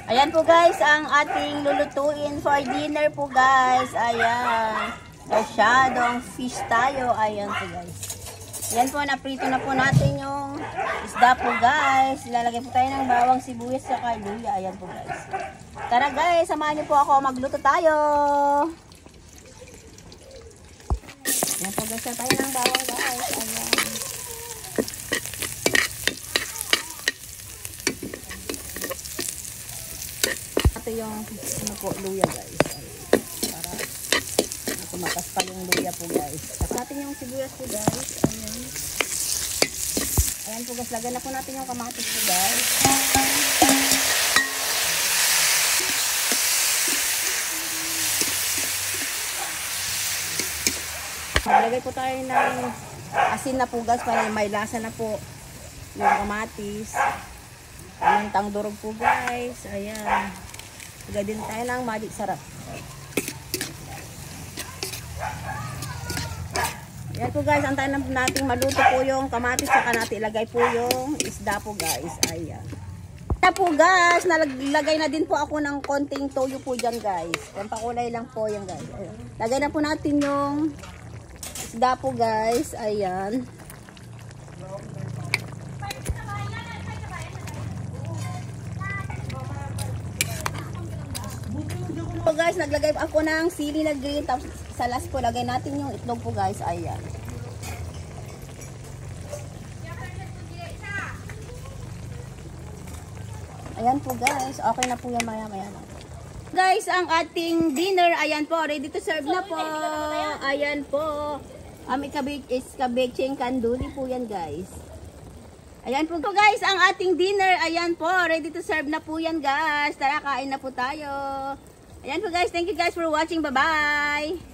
Ayan po guys, ang ating lulutuin for dinner po guys. Ayan. Masyadong fish tayo. Ayan po guys. Ayan po, naprito na po natin yung isda po guys. Lalagay po tayo ng bawang, sibuyas, sa luya. Ayan po guys. Tara guys, samahan niyo po ako. Magluto tayo. Ayan po guys, tayo ng bawang guys. Ayan. Ito yung ano po, luya guys. Para tumatas pa yung luya po guys. Tapos natin yung sibuyas po guys. Ayan. Ayan po guys, lagyan na po natin yung kamatis po guys. Maglagay po tayo ng asin na po guys para may lasa na po yung kamatis. Mantang durog po guys. Ayan. Lagay din tayo ng magic sarap. Ayan po guys, antayin natin maluto po yung kamatis, saka natin ilagay po yung isda po guys. Ayan. Ayan po guys, nalagay na din po ako ng konting toyo po dyan guys. Pampakulay lang po yan guys. Ayan. Lagay na po natin yung isda po guys. Ayan. So guys, naglagay ako ng sili na green, tapos sa last po lagay natin yung itlog po guys. Ayan. Ayan po guys, okay na po yan, maya lang. Guys, ang ating dinner, ayan po, ready to serve na po. Ayan po. Kabecheng kanduri po yan guys. Ayan po guys, ang ating dinner, ayan po, ready to serve na po yan guys. Tara, kain na po tayo. Ayan po guys, thank you guys for watching. Bye-bye!